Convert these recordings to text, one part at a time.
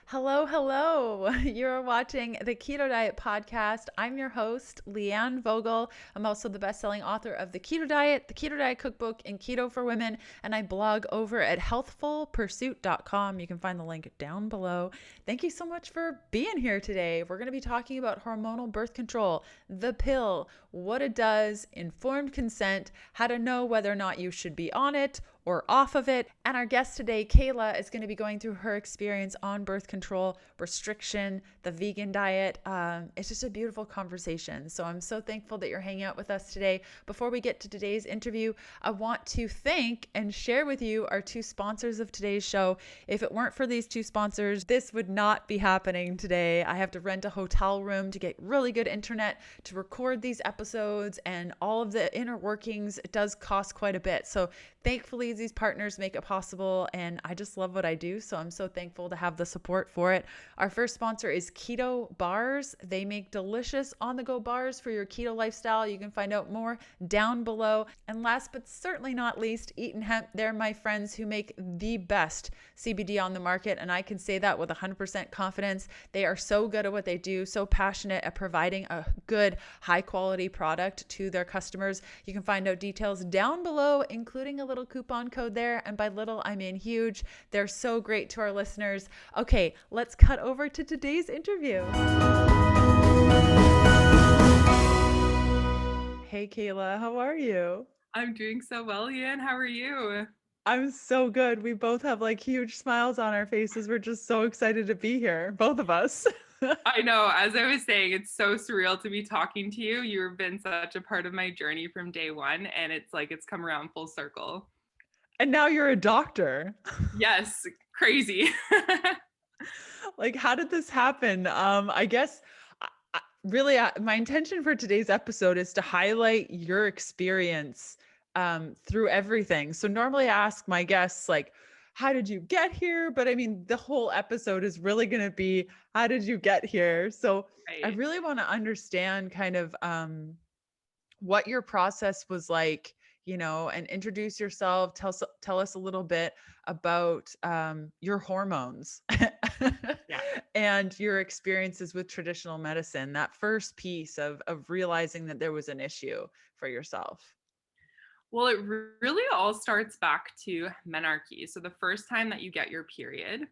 Hello, hello. You're watching the Keto Diet Podcast. I'm your host, Leanne Vogel. I'm also the best-selling author of The Keto Diet, The Keto Diet Cookbook, and Keto for Women, and I blog over at healthfulpursuit.com. You can find the link down below. Thank you so much for being here today. We're going to be talking about hormonal birth control, the pill, what it does, informed consent, how to know whether or not you should be on it or off of it. And our guest today, Cayla, is going to be going through her experience on birth control, restriction, the vegan diet. It's just a beautiful conversation. So I'm so thankful that you're hanging out with us today. Before we get to today's interview, I want to thank and share with you our two sponsors of today's show. If it weren't for these two sponsors, this would not be happening today. I have to rent a hotel room to get really good internet to record these episodes, and all of the inner workings. It does cost quite a bit. So thankfully, these partners make it possible, and I just love what I do, so I'm so thankful to have the support for it. Our first sponsor is Keto Bars. They make delicious on-the-go bars for your keto lifestyle. You can find out more down below. And last but certainly not least, Eaton Hemp. They're my friends who make the best CBD on the market, and I can say that with 100% confidence. They are so good at what they do, so passionate at providing a good, high-quality product to their customers. You can find out details down below, including a little coupon code there, and by little I mean huge. They're so great to our listeners. Okay, let's cut over to today's interview. Hey Cayla, how are you? I'm doing so well, Leanne. How are you? I'm so good. We both have like huge smiles on our faces. We're just so excited to be here, both of us. I know, as I was saying, it's so surreal to be talking to you. You've been such a part of my journey from day one, and it's like it's come around full circle. And now you're a doctor. Yes, crazy. Like, how did this happen? I guess really my intention for today's episode is to highlight your experience through everything. So normally I ask my guests, like, how did you get here? But I mean, the whole episode is really going to be, how did you get here? So I Right. really want to understand kind of what your process was like, and introduce yourself. Tell us a little bit about your hormones Yeah. and your experiences with traditional medicine. That first piece of realizing that there was an issue for yourself. Well, it really all starts back to menarche. So the first time that you get your period,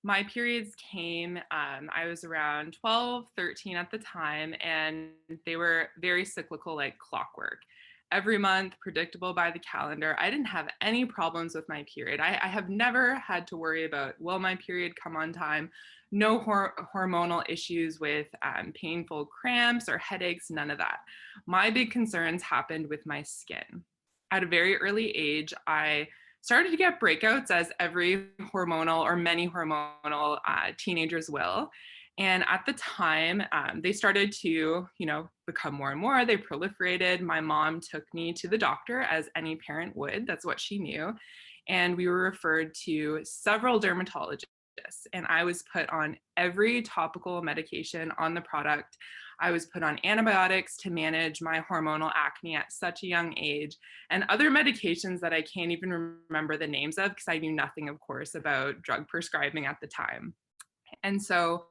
my periods came, I was around 12, 13 at the time, and they were very cyclical, like clockwork. Every month, predictable by the calendar. I didn't have any problems with my period. I have never had to worry about, will my period come on time? No hormonal issues with painful cramps or headaches, none of that. My big concerns happened with my skin. At a very early age, I started to get breakouts, as every hormonal or many hormonal teenagers will. And at the time, they started to, become more and more. They proliferated. My mom took me to the doctor, as any parent would. That's what she knew. And we were referred to several dermatologists. And I was put on every topical medication on the product. I was put on antibiotics to manage my hormonal acne at such a young age, and other medications that I can't even remember the names of because I knew nothing, of course, about drug prescribing at the time. And so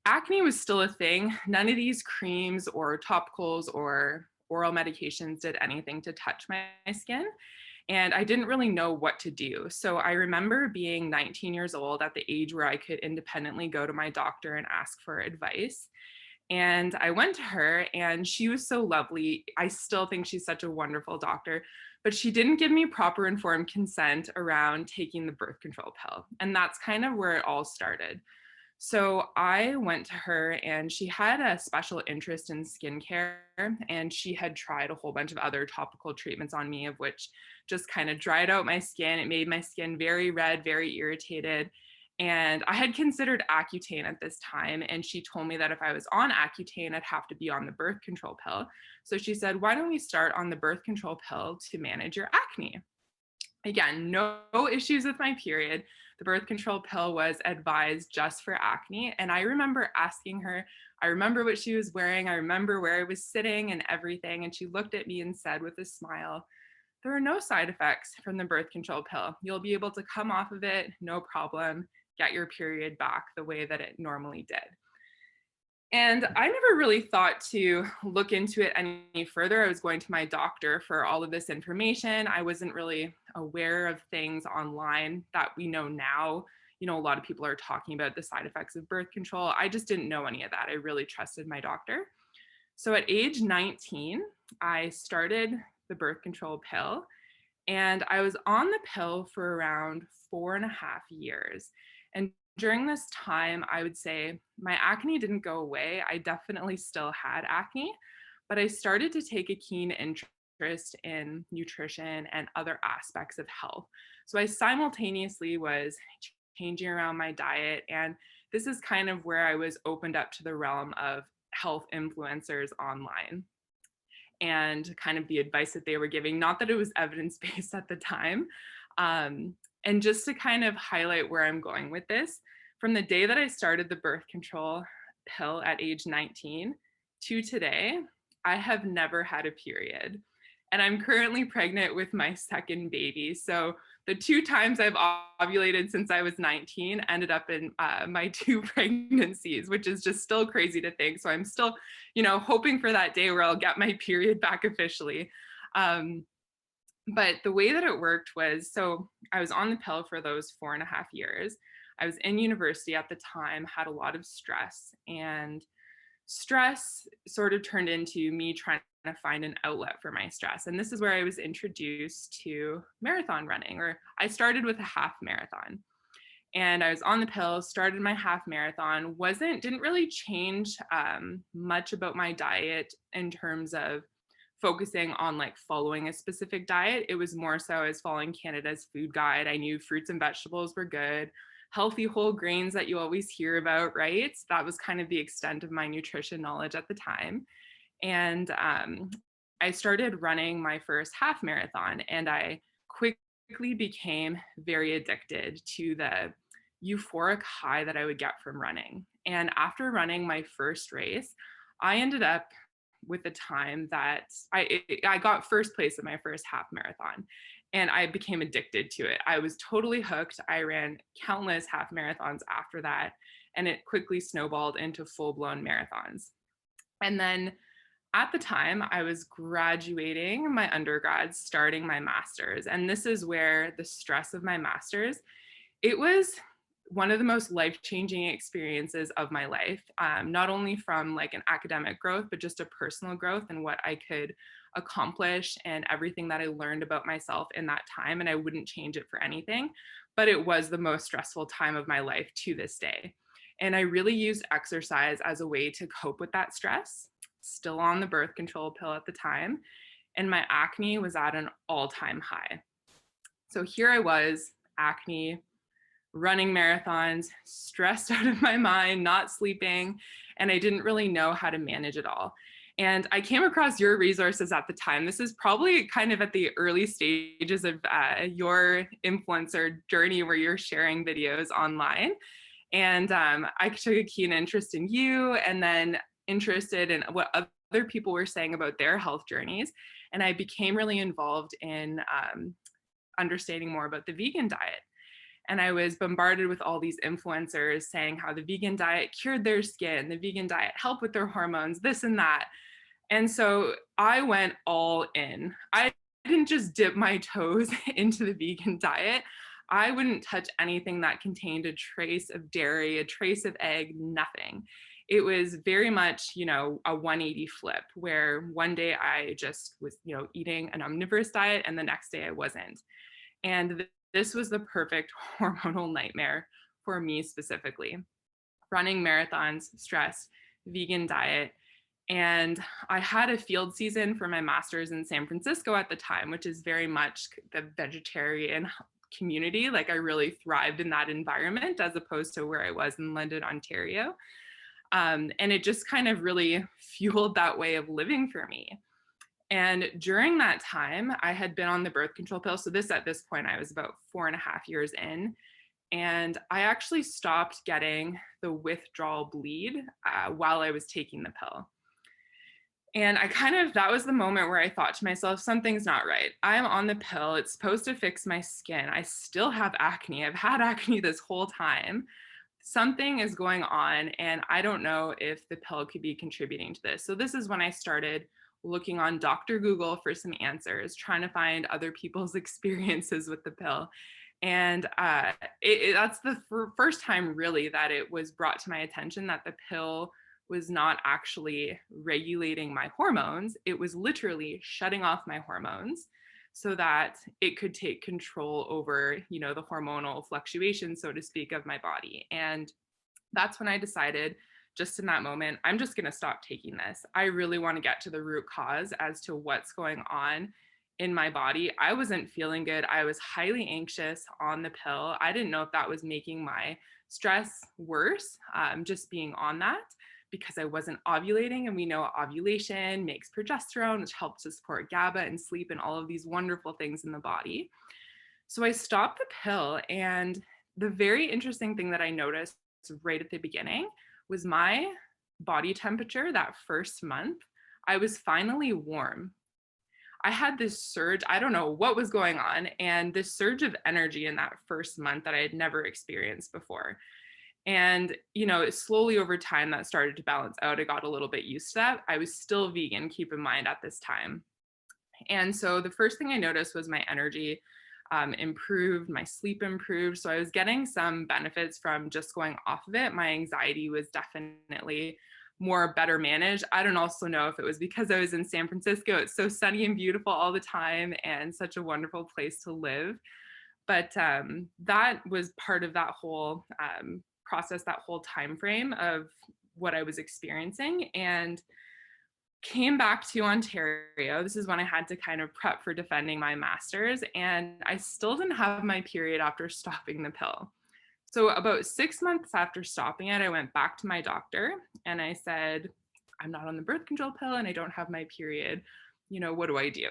acne was still a thing. None of these creams or topicals or oral medications did anything to touch my skin. And I didn't really know what to do. So I remember being 19 years old, at the age where I could independently go to my doctor and ask for advice. And I went to her, and she was so lovely. I still think she's such a wonderful doctor, but she didn't give me proper informed consent around taking the birth control pill. And that's kind of where it all started. So I went to her, and she had a special interest in skincare, and she had tried a whole bunch of other topical treatments on me, of which just kind of dried out my skin. It made my skin very red, very irritated. And I had considered Accutane at this time, and she told me that if I was on Accutane, I'd have to be on the birth control pill. So she said, why don't we start on the birth control pill to manage your acne? Again, no issues with my period. The birth control pill was advised just for acne. And I remember asking her, I remember what she was wearing, I remember where I was sitting and everything. And she looked at me and said with a smile, there are no side effects from the birth control pill. You'll be able to come off of it, no problem. get your period back the way that it normally did. And I never really thought to look into it any further. I was going to my doctor for all of this information. I wasn't really aware of things online that we know now. You know, a lot of people are talking about the side effects of birth control. I just didn't know any of that. I really trusted my doctor. So at age 19, I started the birth control pill, and I was on the pill for around 4.5 years. And during this time, I would say my acne didn't go away. I definitely still had acne, but I started to take a keen interest in nutrition and other aspects of health. So I simultaneously was changing around my diet. And this is kind of where I was opened up to the realm of health influencers online and kind of the advice that they were giving. Not that it was evidence-based at the time. And just to kind of highlight where I'm going with this, from the day that I started the birth control pill at age 19 to today, I have never had a period. And I'm currently pregnant with my second baby. So the 2 times I've ovulated since I was 19 ended up in my 2 pregnancies, which is just still crazy to think. So I'm still, hoping for that day where I'll get my period back officially. But the way that it worked was, so I was on the pill for those 4.5 years. I was in university at the time, had a lot of stress, and stress sort of turned into me trying to find an outlet for my stress. And this is where I was introduced to marathon running, or I started with a half marathon. And I was on the pill, started my half marathon, didn't really change much about my diet in terms of focusing on like following a specific diet. It was more so I was following Canada's food guide. I knew fruits and vegetables were good, healthy whole grains that you always hear about, right? That was kind of the extent of my nutrition knowledge at the time. And I started running my first half marathon, and I quickly became very addicted to the euphoric high that I would get from running. And after running my first race, I ended up with the time that I got first place in my first half marathon, and I became addicted to it. I was totally hooked. I ran countless half marathons after that, and it quickly snowballed into full-blown marathons. And then at the time, I was graduating my undergrad, starting my master's, and this is where the stress of my master's, it was one of the most life-changing experiences of my life, not only from like an academic growth, but just a personal growth and what I could accomplish and everything that I learned about myself in that time. And I wouldn't change it for anything, but it was the most stressful time of my life to this day. And I really used exercise as a way to cope with that stress, still on the birth control pill at the time. And my acne was at an all-time high. So here I was, acne, running marathons, stressed out of my mind, not sleeping, and I didn't really know how to manage it all. And I came across your resources at the time. This is probably kind of at the early stages of your influencer journey where you're sharing videos online. And I took a keen interest in you, and then interested in what other people were saying about their health journeys. And I became really involved in understanding more about the vegan diet. And I was bombarded with all these influencers saying how the vegan diet cured their skin, the vegan diet helped with their hormones, this and that. And so I went all in. I didn't just dip my toes into the vegan diet. I wouldn't touch anything that contained a trace of dairy, a trace of egg, nothing. It was very much, a 180 flip, where one day I just was, eating an omnivorous diet, and the next day I wasn't. And this was the perfect hormonal nightmare for me specifically. Running marathons, stress, vegan diet. And I had a field season for my master's in San Francisco at the time, which is very much the vegetarian community. Like I really thrived in that environment as opposed to where I was in London, Ontario. And it just kind of really fueled that way of living for me. And during that time, I had been on the birth control pill. So at this point, I was about 4.5 years in. And I actually stopped getting the withdrawal bleed while I was taking the pill. And that was the moment where I thought to myself, something's not right. I'm on the pill. It's supposed to fix my skin. I still have acne. I've had acne this whole time. Something is going on, and I don't know if the pill could be contributing to this. So this is when I started looking on Dr. Google for some answers, trying to find other people's experiences with the pill. And that's the first time really that it was brought to my attention that the pill was not actually regulating my hormones. It was literally shutting off my hormones so that it could take control over, the hormonal fluctuations, so to speak, of my body. And that's when I decided, just in that moment, I'm just going to stop taking this. I really want to get to the root cause as to what's going on in my body. I wasn't feeling good. I was highly anxious on the pill. I didn't know if that was making my stress worse, just being on that, because I wasn't ovulating. And we know ovulation makes progesterone, which helps to support GABA and sleep and all of these wonderful things in the body. So I stopped the pill. And the very interesting thing that I noticed right at the beginning was my body temperature that first month. I was finally warm. I had this surge, I don't know what was going on, and this surge of energy in that first month that I had never experienced before. And, slowly over time that started to balance out. I got a little bit used to that. I was still vegan, keep in mind, at this time. And so the first thing I noticed was my energy improved, my sleep improved. So I was getting some benefits from just going off of it. My anxiety was definitely better managed. I don't also know if it was because I was in San Francisco. It's so sunny and beautiful all the time and such a wonderful place to live. But that was part of that whole process, that whole time frame of what I was experiencing. And came back to Ontario. This is when I had to kind of prep for defending my master's, and I still didn't have my period after stopping the pill. So about 6 months after stopping it, I went back to my doctor and I said, I'm not on the birth control pill and I don't have my period. What do I do?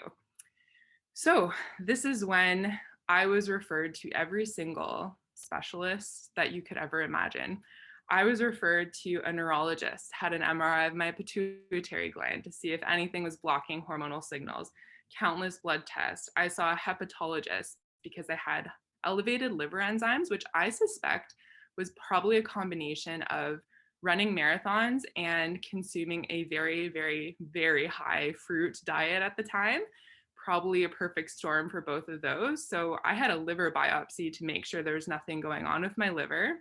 So this is when I was referred to every single specialist that you could ever imagine. I was referred to a neurologist, had an MRI of my pituitary gland to see if anything was blocking hormonal signals, countless blood tests. I saw a hepatologist because I had elevated liver enzymes, which I suspect was probably a combination of running marathons and consuming a very, very, very high fruit diet at the time. Probably a perfect storm for both of those. So I had a liver biopsy to make sure there was nothing going on with my liver.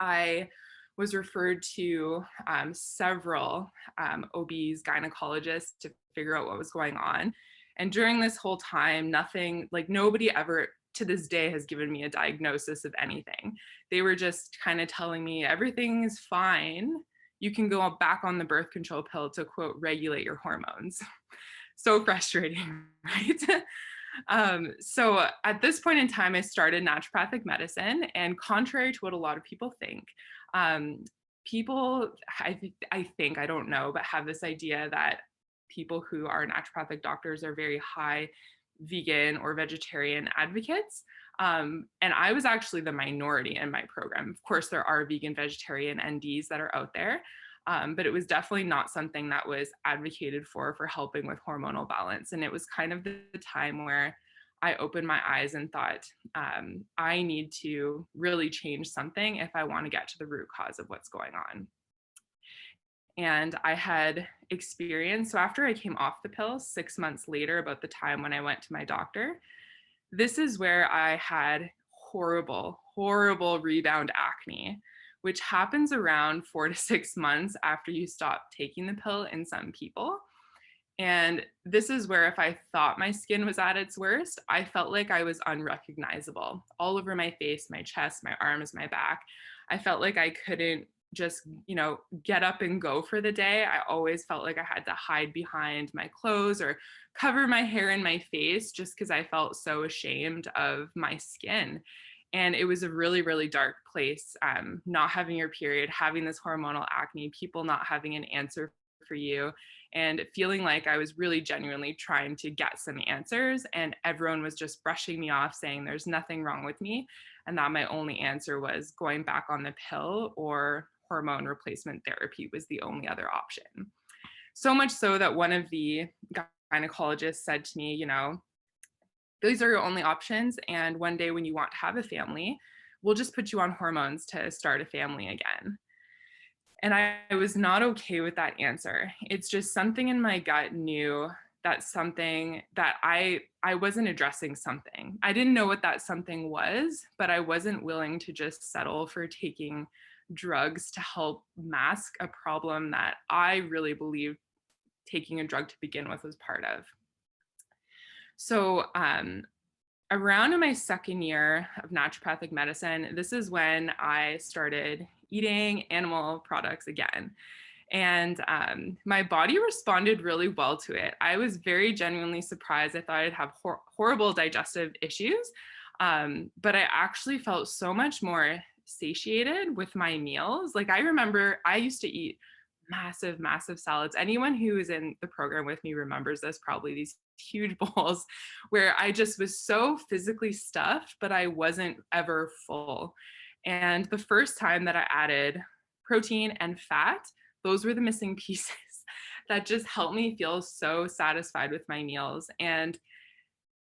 I was referred to several OBs, gynecologists to figure out what was going on. And during this whole time, nobody ever to this day has given me a diagnosis of anything. They were just kind of telling me everything is fine. You can go back on the birth control pill to, quote, regulate your hormones. So frustrating, right? So at this point in time, I started naturopathic medicine, and contrary to what a lot of people think, people, I think, I don't know, but have this idea that people who are naturopathic doctors are very high vegan or vegetarian advocates. And I was actually the minority in my program. Of course, there are vegan, vegetarian NDs that are out there. But it was definitely not something that was advocated for helping with hormonal balance. And it was kind of the time where I opened my eyes and thought, I need to really change something if I want to get to the root cause of what's going on. And I had experienced, so after I came off the pill 6 months later, about the time when I went to my doctor, this is where I had horrible, horrible rebound acne, which happens around 4 to 6 months after you stop taking the pill in some people. And this is where, if I thought my skin was at its worst, I felt like I was unrecognizable all over my face, my chest, my arms, my back. I felt like I couldn't just, get up and go for the day. I always felt like I had to hide behind my clothes or cover my hair and my face just because I felt so ashamed of my skin. And it was a really, really dark place, not having your period, having this hormonal acne, people not having an answer for you, and feeling like I was really genuinely trying to get some answers. And everyone was just brushing me off, saying there's nothing wrong with me. And that my only answer was going back on the pill, or hormone replacement therapy was the only other option. So much so that one of the gynecologists said to me, these are your only options. And one day when you want to have a family, we'll just put you on hormones to start a family again. And I was not okay with that answer. It's just something in my gut knew that something that I wasn't addressing something. I didn't know what that something was, but I wasn't willing to just settle for taking drugs to help mask a problem that I really believed taking a drug to begin with was part of. So around in my second year of naturopathic medicine, this is when I started eating animal products again. And my body responded really well to it. I was very genuinely surprised. I thought I'd have horrible digestive issues, but I actually felt so much more satiated with my meals. Like I remember I used to eat massive, massive salads. Anyone who is in the program with me remembers this, probably these huge bowls where I just was so physically stuffed, but I wasn't ever full. And the first time that I added protein and fat, those were the missing pieces that just helped me feel so satisfied with my meals. And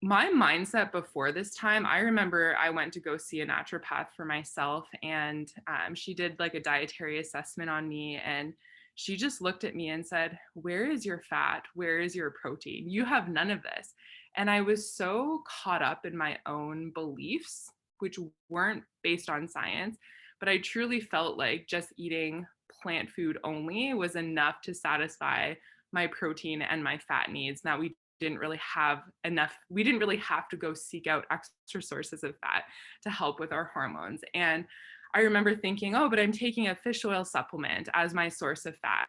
my mindset before this time, I remember I went to go see a naturopath for myself, and she did like a dietary assessment on me, and she just looked at me and said, "Where is your fat? Where is your protein? You have none of this." And I was so caught up in my own beliefs, which weren't based on science, but I truly felt like just eating plant food only was enough to satisfy my protein and my fat needs. Now, we didn't really have to go seek out extra sources of fat to help with our hormones. And I remember thinking, oh, but I'm taking a fish oil supplement as my source of fat.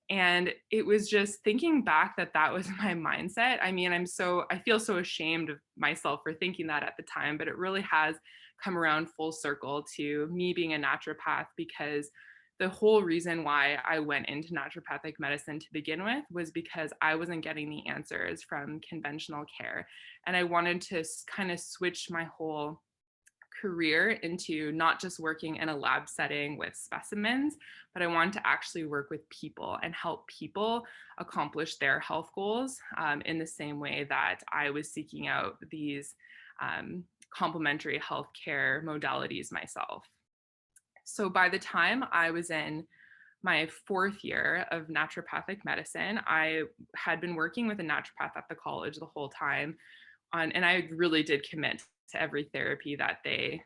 And it was just thinking back that was my mindset. I mean, I feel so ashamed of myself for thinking that at the time, but it really has come around full circle to me being a naturopath, because the whole reason why I went into naturopathic medicine to begin with was because I wasn't getting the answers from conventional care. And I wanted to kind of switch my whole career into not just working in a lab setting with specimens, but I wanted to actually work with people and help people accomplish their health goals in the same way that I was seeking out these complementary healthcare modalities myself. So by the time I was in my fourth year of naturopathic medicine, I had been working with a naturopath at the college the whole time and I really did commit to every therapy that they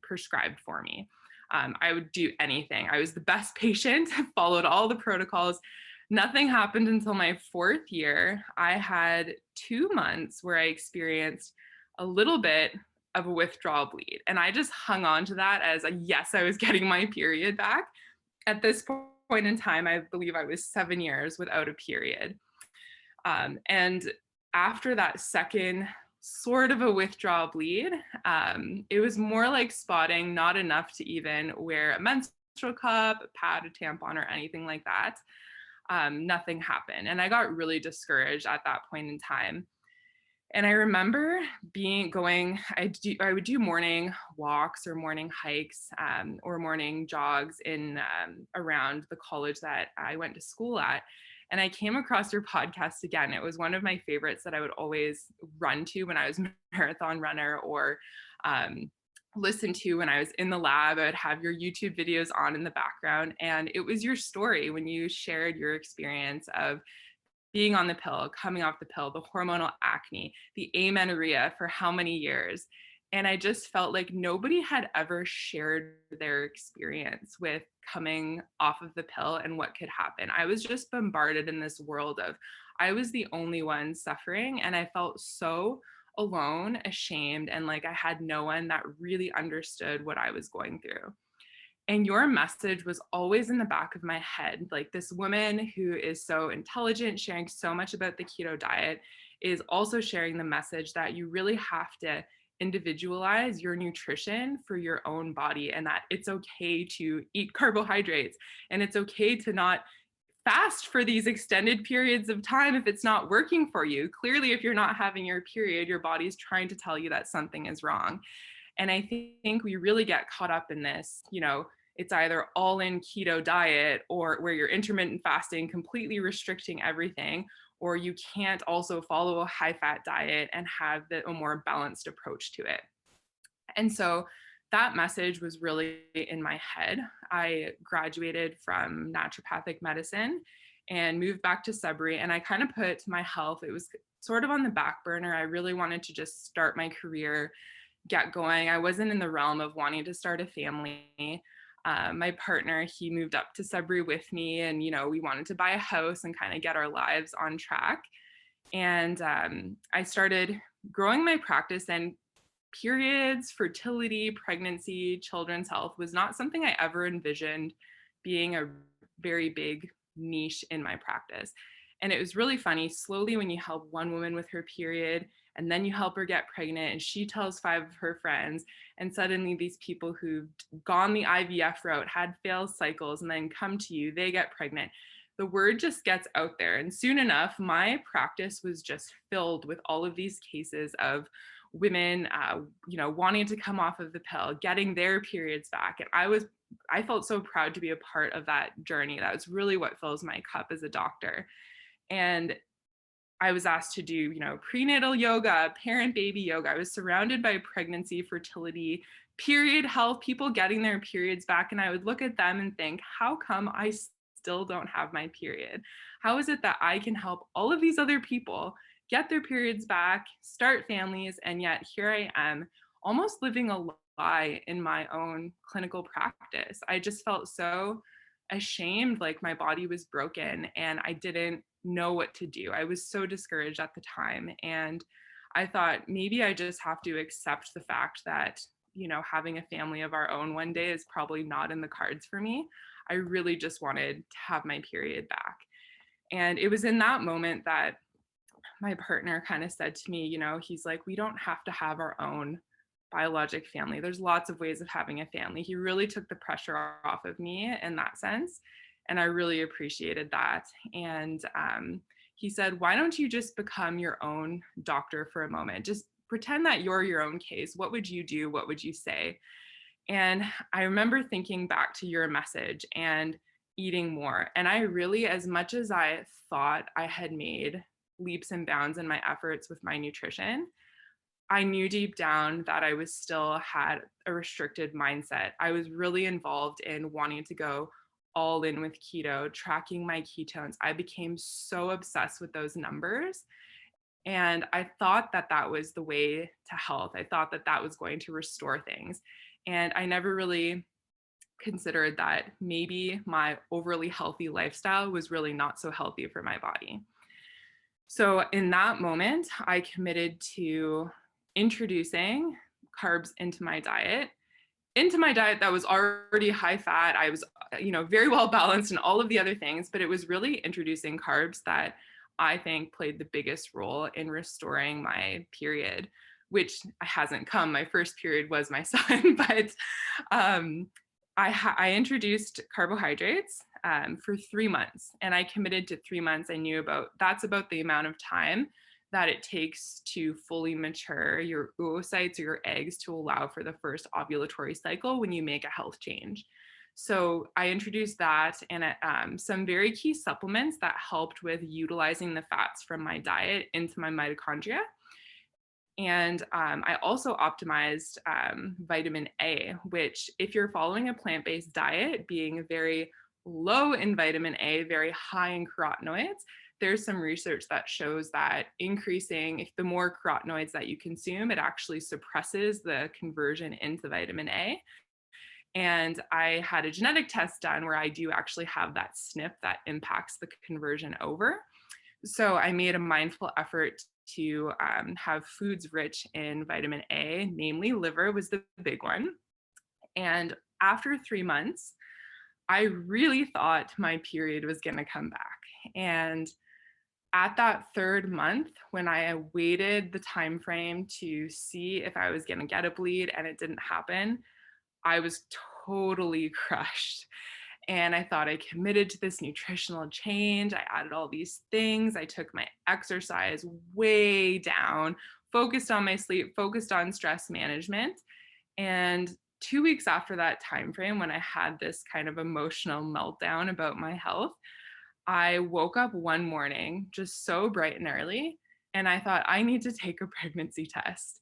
prescribed for me. I would do anything. I was the best patient, followed all the protocols. Nothing happened until my fourth year. I had 2 months where I experienced a little bit of a withdrawal bleed. And I just hung on to that as yes, I was getting my period back. At this point in time, I believe I was 7 years without a period. And after that second sort of a withdrawal bleed, it was more like spotting, not enough to even wear a menstrual cup, a pad, a tampon, or anything like that. Nothing happened. And I got really discouraged at that point in time. And I remember I would do morning walks or morning hikes or morning jogs in around the college that I went to school at. And I came across your podcast again. It was one of my favorites that I would always run to when I was a marathon runner, or listen to when I was in the lab. I would have your YouTube videos on in the background. And it was your story when you shared your experience of being on the pill, coming off the pill, the hormonal acne, the amenorrhea for how many years. And I just felt like nobody had ever shared their experience with coming off of the pill and what could happen. I was just bombarded in this world of, I was the only one suffering, and I felt so alone, ashamed, and like I had no one that really understood what I was going through. And your message was always in the back of my head. Like, this woman who is so intelligent, sharing so much about the keto diet, is also sharing the message that you really have to individualize your nutrition for your own body, and that it's okay to eat carbohydrates, and it's okay to not fast for these extended periods of time if it's not working for you. Clearly, if you're not having your period, your body's trying to tell you that something is wrong. And I think we really get caught up in this, it's either all in keto diet or where you're intermittent fasting, completely restricting everything, or you can't also follow a high fat diet and have a more balanced approach to it. And so that message was really in my head. I graduated from naturopathic medicine and moved back to Sudbury, and I kind of put my health, it was sort of on the back burner. I really wanted to just start my career, get going. I wasn't in the realm of wanting to start a family. My partner, he moved up to Sudbury with me, and we wanted to buy a house and kind of get our lives on track. And I started growing my practice, and periods, fertility, pregnancy, children's health was not something I ever envisioned being a very big niche in my practice. And it was really funny. Slowly, when you help one woman with her period, and then you help her get pregnant, and she tells 5 of her friends, and suddenly these people who've gone the IVF route, had failed cycles, and then come to you, they get pregnant. The word just gets out there. And soon enough, my practice was just filled with all of these cases of women, wanting to come off of the pill, getting their periods back. And I felt so proud to be a part of that journey. That was really what fills my cup as a doctor. And I was asked to do, prenatal yoga, parent baby yoga. I was surrounded by pregnancy, fertility, period health, people getting their periods back. And I would look at them and think, how come I still don't have my period? How is it that I can help all of these other people get their periods back, start families, and yet here I am almost living a lie in my own clinical practice? I just felt so ashamed, like my body was broken and I didn't know what to do. I was so discouraged at the time. And I thought maybe I just have to accept the fact that, having a family of our own one day is probably not in the cards for me. I really just wanted to have my period back. And it was in that moment that my partner kind of said to me, he's like, we don't have to have our own biologic family. There's lots of ways of having a family. He really took the pressure off of me in that sense. And I really appreciated that. And he said, why don't you just become your own doctor for a moment? Just pretend that you're your own case. What would you do? What would you say? And I remember thinking back to your message and eating more. And I really, as much as I thought I had made leaps and bounds in my efforts with my nutrition, I knew deep down that I was still had a restricted mindset. I was really involved in wanting to go all in with keto, tracking my ketones. I became so obsessed with those numbers. And I thought that that was the way to health. I thought that that was going to restore things. And I never really considered that maybe my overly healthy lifestyle was really not so healthy for my body. So in that moment, I committed to introducing carbs into my diet that was already high fat. I was, very well balanced and all of the other things, but it was really introducing carbs that I think played the biggest role in restoring my period, which hasn't come. My first period was my son, but I introduced carbohydrates for 3 months, and I committed to 3 months. I knew that's about the amount of time that it takes to fully mature your oocytes or your eggs to allow for the first ovulatory cycle when you make a health change. So I introduced that and some very key supplements that helped with utilizing the fats from my diet into my mitochondria. And I also optimized vitamin A, which if you're following a plant-based diet, being very low in vitamin A, very high in carotenoids, there's some research that shows that if the more carotenoids that you consume, it actually suppresses the conversion into vitamin A. And I had a genetic test done where I do actually have that SNP that impacts the conversion over. So I made a mindful effort to have foods rich in vitamin A, namely liver was the big one. And after 3 months, I really thought my period was going to come back. And at that 3rd month, when I waited the time frame to see if I was going to get a bleed and it didn't happen, I was totally crushed. And I thought I committed to this nutritional change. I added all these things. I took my exercise way down, focused on my sleep, focused on stress management. And 2 weeks after that time frame, when I had this kind of emotional meltdown about my health, I woke up one morning just so bright and early, and I thought, I need to take a pregnancy test.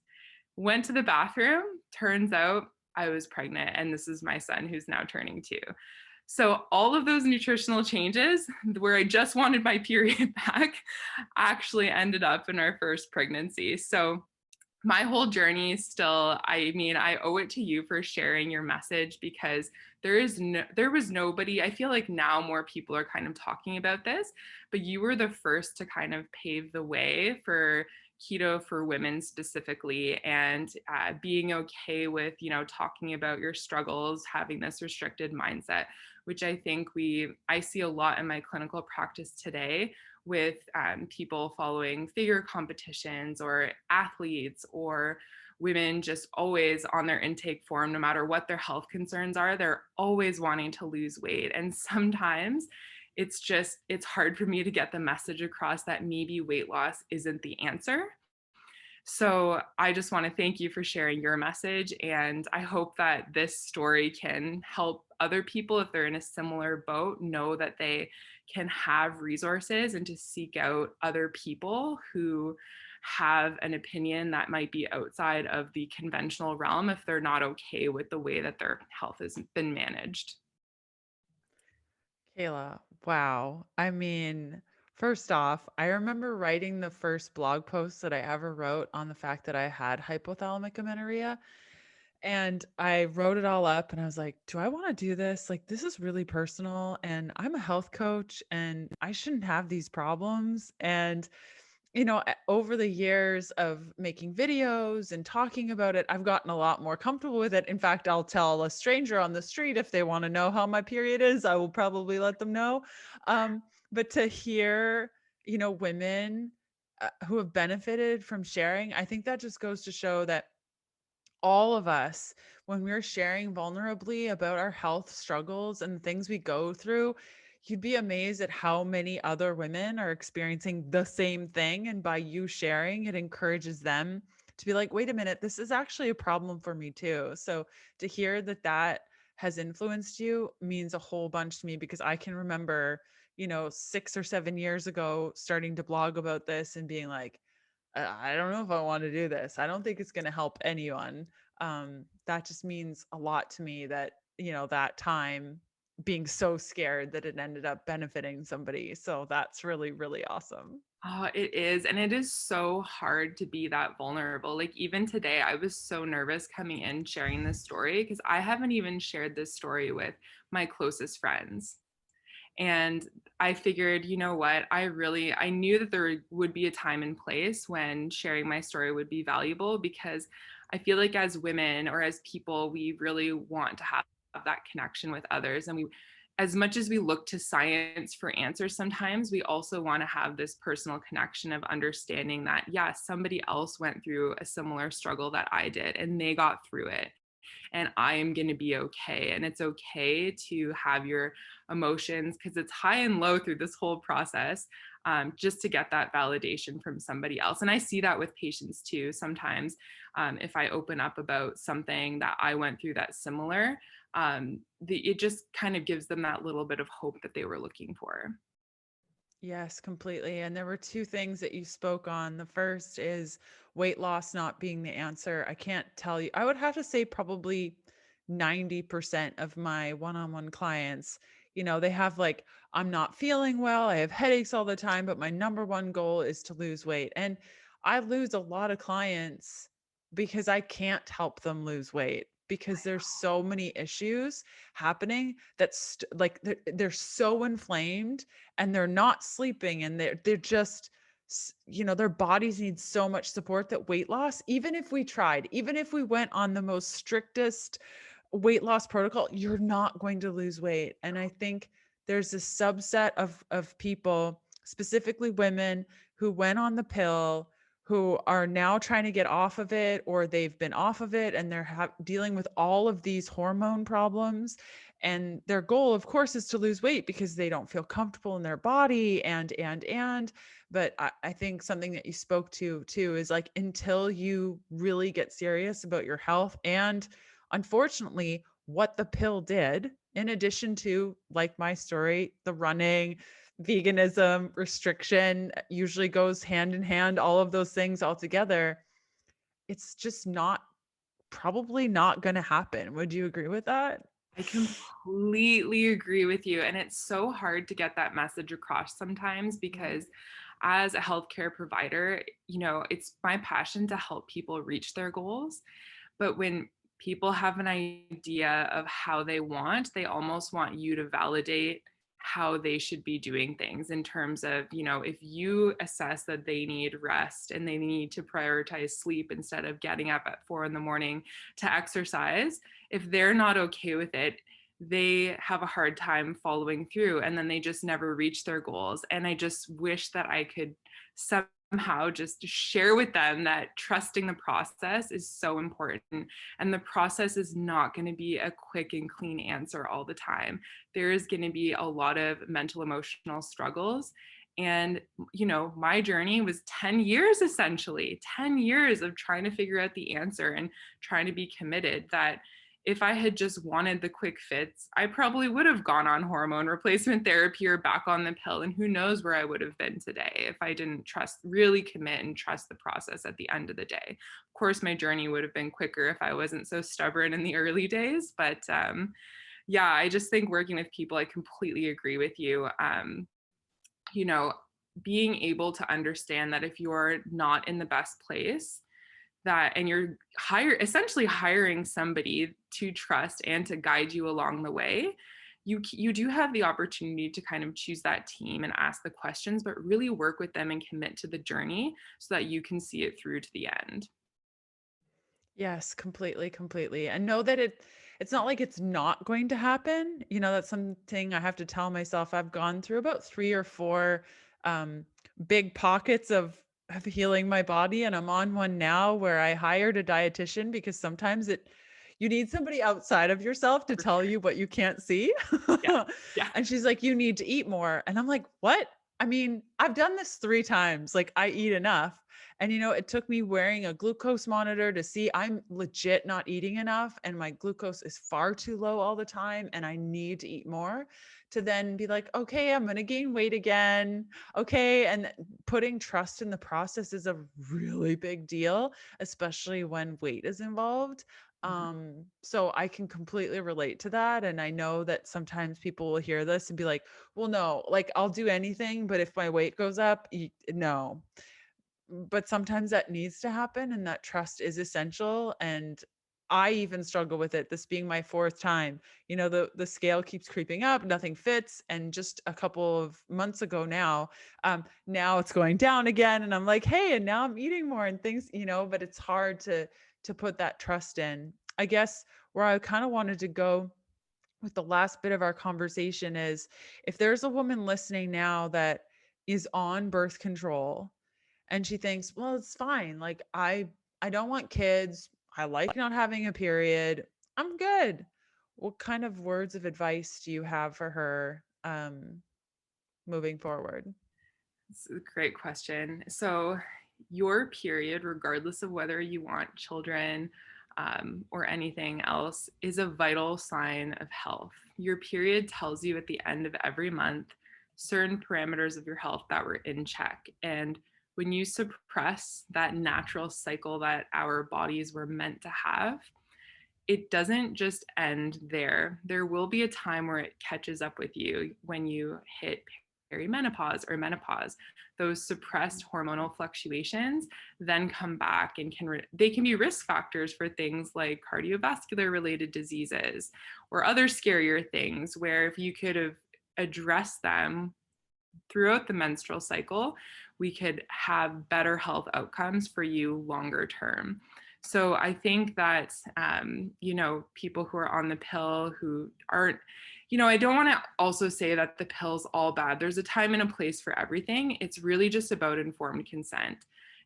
Went to the bathroom, turns out I was pregnant, and this is my son who's now turning 2. So all of those nutritional changes where I just wanted my period back actually ended up in our first pregnancy. So my whole journey still, I mean, I owe it to you for sharing your message, because there was nobody. I feel like now more people are kind of talking about this, but you were the first to kind of pave the way for keto for women specifically, and being okay with, talking about your struggles, having this restricted mindset, which I see a lot in my clinical practice today with people following figure competitions, or athletes, or women just always on their intake form, no matter what their health concerns are, they're always wanting to lose weight. And sometimes it's hard for me to get the message across that maybe weight loss isn't the answer. So I just want to thank you for sharing your message. And I hope that this story can help other people, if they're in a similar boat, know that they can have resources and to seek out other people who have an opinion that might be outside of the conventional realm if they're not okay with the way that their health has been managed. Cayla, wow. I mean, first off, I remember writing the first blog post that I ever wrote on the fact that I had hypothalamic amenorrhea. And I wrote it all up and I was like, do I want to do this? Like, this is really personal. And I'm a health coach and I shouldn't have these problems. And over the years of making videos and talking about it, I've gotten a lot more comfortable with it. In fact, I'll tell a stranger on the street if they want to know how my period is, I will probably let them know. But to hear, women who have benefited from sharing, I think that just goes to show that all of us, when we're sharing vulnerably about our health struggles and things we go through, you'd be amazed at how many other women are experiencing the same thing. And by you sharing, it encourages them to be like, wait a minute, this is actually a problem for me too. So to hear that that has influenced you means a whole bunch to me, because I can remember, 6 or 7 years ago, starting to blog about this and being like, I don't know if I want to do this. I don't think it's going to help anyone. That just means a lot to me that, that time being so scared that it ended up benefiting somebody. So that's really, really awesome. Oh, it is. And it is so hard to be that vulnerable. Like, even today, I was so nervous coming in sharing this story, because I haven't even shared this story with my closest friends. And I figured, you know what, I knew that there would be a time and place when sharing my story would be valuable, because I feel like as women, or as people, we really want to have that connection with others. And as much as we look to science for answers, sometimes we also want to have this personal connection of understanding that, yeah, somebody else went through a similar struggle that I did and they got through it, and I am going to be okay. And it's okay to have your emotions, because it's high and low through this whole process, just to get that validation from somebody else. And I see that with patients too. Sometimes if I open up about something that I went through that's similar, it just kind of gives them that little bit of hope that they were looking for. Yes, completely. And there were two things that you spoke on. The first is weight loss not being the answer. I can't tell you. I would have to say probably 90% of my one-on-one clients, they have like, I'm not feeling well. I have headaches all the time, but my number one goal is to lose weight. And I lose a lot of clients because I can't help them lose weight, because there's so many issues happening that's like they're so inflamed and they're not sleeping, and they're just, their bodies need so much support that weight loss, even if we tried, even if we went on the most strictest weight loss protocol, you're not going to lose weight. And I think there's a subset of people, specifically women, who went on the pill, who are now trying to get off of it, or they've been off of it and they're dealing with all of these hormone problems. And their goal, of course, is to lose weight because they don't feel comfortable in their body. But I think something that you spoke to too is like, until you really get serious about your health and unfortunately, what the pill did, in addition to, like my story, the running, veganism, restriction usually goes hand in hand, all of those things all together. It's just not probably not going to happen. Would you agree with that? I completely agree with you. And it's so hard to get that message across sometimes because as a healthcare provider, it's my passion to help people reach their goals. But when people have an idea of how they almost want you to validate how they should be doing things in terms of, if you assess that they need rest and they need to prioritize sleep instead of getting up at 4 a.m. to exercise, if they're not okay with it, they have a hard time following through and then they just never reach their goals. And I just wish that I could somehow just share with them that trusting the process is so important. And the process is not going to be a quick and clean answer all the time. There is going to be a lot of mental, emotional struggles. And, my journey was 10 years, essentially 10 years of trying to figure out the answer and trying to be committed. That if I had just wanted the quick fix, I probably would have gone on hormone replacement therapy or back on the pill. And who knows where I would have been today if I didn't really commit and trust the process at the end of the day. Of course, my journey would have been quicker if I wasn't so stubborn in the early days. But yeah, I just think working with people, I completely agree with you. Being able to understand that if you're not in the best place, and you're essentially hiring somebody to trust and to guide you along the way, you do have the opportunity to kind of choose that team and ask the questions, but really work with them and commit to the journey so that you can see it through to the end. Yes, completely, completely. And know that it's not like it's not going to happen. That's something I have to tell myself. I've gone through about 3 or 4 um, big pockets of healing my body, and I'm on one now where I hired a dietitian because sometimes you need somebody outside of yourself to For tell sure. you what you can't see. Yeah. Yeah. And she's like, "You need to eat more." And I'm like, "What?" I mean, I've done this 3 times. Like, I eat enough. And it took me wearing a glucose monitor to see I'm legit not eating enough and my glucose is far too low all the time and I need to eat more, to then be like, okay, I'm going to gain weight again. Okay. And putting trust in the process is a really big deal, especially when weight is involved. Mhm. So I can completely relate to that. And I know that sometimes people will hear this and be like, well, no, like I'll do anything, but if my weight goes up, no. But sometimes that needs to happen and that trust is essential. And I even struggle with it, this being my 4th time. The scale keeps creeping up, nothing fits. And just a couple of months ago now it's going down again. And I'm like, hey, and now I'm eating more and things, but it's hard to put that trust in. I guess where I kind of wanted to go with the last bit of our conversation is, if there's a woman listening now that is on birth control and she thinks, well, it's fine. Like I don't want kids. I like not having a period. I'm good. What kind of words of advice do you have for her moving forward? It's a great question. So, your period, regardless of whether you want children or anything else, is a vital sign of health. Your period tells you at the end of every month certain parameters of your health that were in check. And when you suppress that natural cycle that our bodies were meant to have, it doesn't just end there. There will be a time where it catches up with you when you hit perimenopause or menopause. Those suppressed hormonal fluctuations then come back and they can be risk factors for things like cardiovascular related diseases or other scarier things, where if you could have addressed them throughout the menstrual cycle, we could have better health outcomes for you longer term. So I think that, people who are on the pill who aren't, I don't want to also say that the pill's all bad. There's a time and a place for everything. It's really just about informed consent.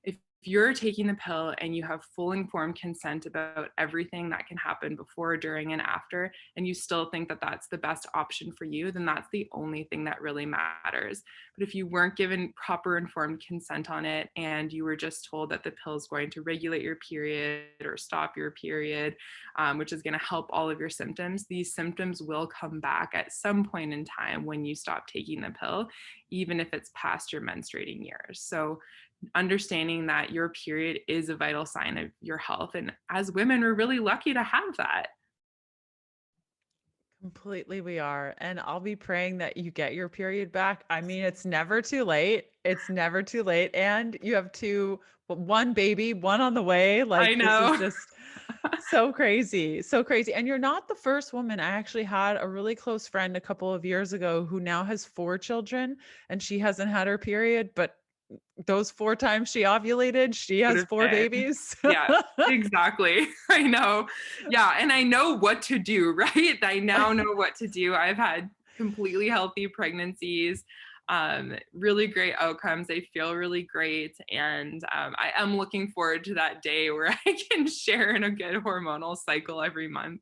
If you're taking the pill and you have full informed consent about everything that can happen before, during, and after, and you still think that that's the best option for you, then that's the only thing that really matters. But if you weren't given proper informed consent on it and you were just told that the pill is going to regulate your period or stop your period, which is going to help all of your symptoms, these symptoms will come back at some point in time when you stop taking the pill, even if it's past your menstruating years. So understanding that your period is a vital sign of your health. And as women, we're really lucky to have that. Completely we are. And I'll be praying that you get your period back. I mean, it's never too late. It's never too late. And you have one baby, one on the way. I Like this is know. just so crazy. So crazy. And you're not the first woman. I actually had a really close friend a couple of years ago who now has 4 children and she hasn't had her period, but those 4 times she ovulated, she Would has have 4 babies. Yeah, exactly. I know. Yeah. And I know what to do, right? I now know what to do. I've had completely healthy pregnancies, really great outcomes. I feel really great. And I am looking forward to that day where I can share in a good hormonal cycle every month.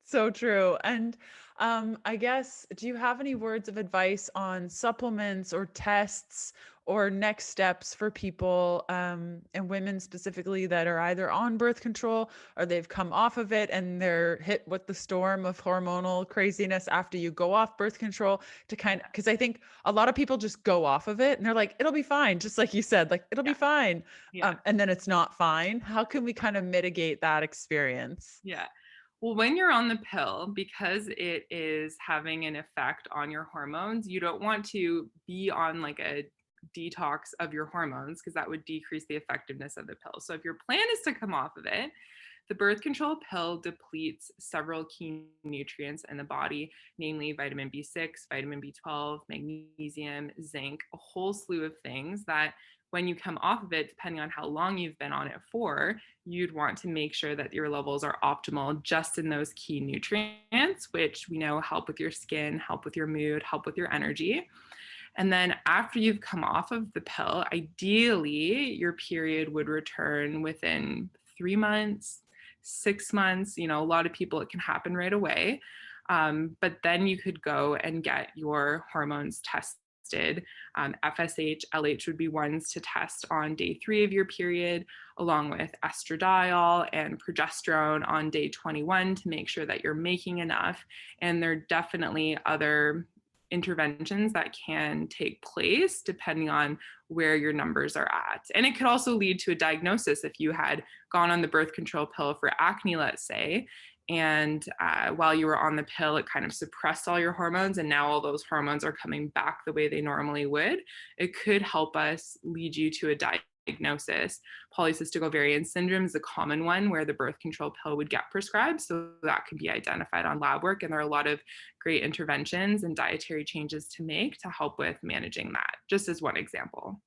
So true. And I guess, do you have any words of advice on supplements or tests or next steps for people and women specifically that are either on birth control or they've come off of it and they're hit with the storm of hormonal craziness after you go off birth control to because I think a lot of people just go off of it and they're like, it'll be fine. Just like you said, like, it'll be Yeah. fine. Yeah. And then it's not fine. How can we kind of mitigate that experience? Yeah. Well, when you're on the pill, because it is having an effect on your hormones, you don't want to be on like a detox of your hormones because that would decrease the effectiveness of the pill. So if your plan is to come off of it, the birth control pill depletes several key nutrients in the body, namely vitamin B6, vitamin B12, magnesium, zinc, a whole slew of things that when you come off of it, depending on how long you've been on it for, you'd want to make sure that your levels are optimal just in those key nutrients, which we know help with your skin, help with your mood, help with your energy. And then after you've come off of the pill, ideally your period would return within 3 months, 6 months. You know, a lot of people, it can happen right away. But then you could go and get your hormones tested. FSH, LH would be ones to test on day 3 of your period, along with estradiol and progesterone on day 21 to make sure that you're making enough. And there are definitely other interventions that can take place depending on where your numbers are at. And it could also lead to a diagnosis if you had gone on the birth control pill for acne, let's say, and while you were on the pill, it kind of suppressed all your hormones, and now all those hormones are coming back the way they normally would. It could help us lead you to a diagnosis. Polycystic ovarian syndrome is a common one where the birth control pill would get prescribed. So that could be identified on lab work. And there are a lot of great interventions and dietary changes to make to help with managing that, just as one example.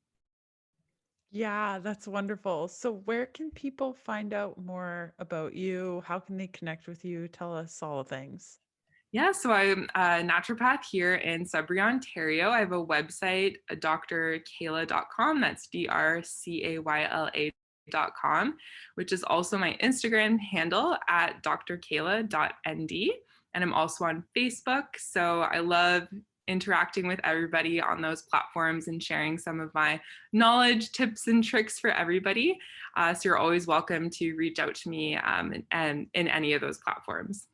Yeah, that's wonderful. So, where can people find out more about you? How can they connect with you? Tell us all the things. Yeah, so I'm a naturopath here in Sudbury, Ontario. I have a website, drcayla.com. That's drcayla.com, which is also my Instagram handle at drcayla.nd. And I'm also on Facebook. So I love interacting with everybody on those platforms and sharing some of my knowledge, tips, and tricks for everybody. So you're always welcome to reach out to me and in any of those platforms.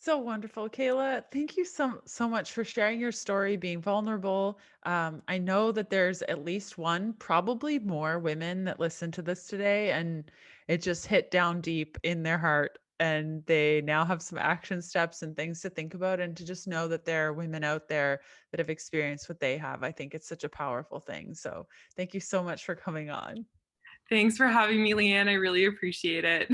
So wonderful, Kayla. Thank you so much for sharing your story, being vulnerable. I know that there's at least one, probably more women that listen to this today, and it just hit down deep in their heart. And they now have some action steps and things to think about, and to just know that there are women out there that have experienced what they have. I think it's such a powerful thing. So thank you so much for coming on. Thanks for having me, Leanne. I really appreciate it.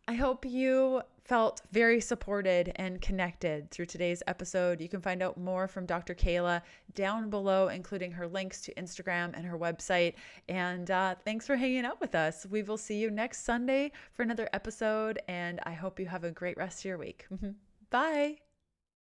I hope you felt very supported and connected through today's episode. You can find out more from Dr. Cayla down below, including her links to Instagram and her website. And thanks for hanging out with us. We will see you next Sunday for another episode. And I hope you have a great rest of your week. Bye.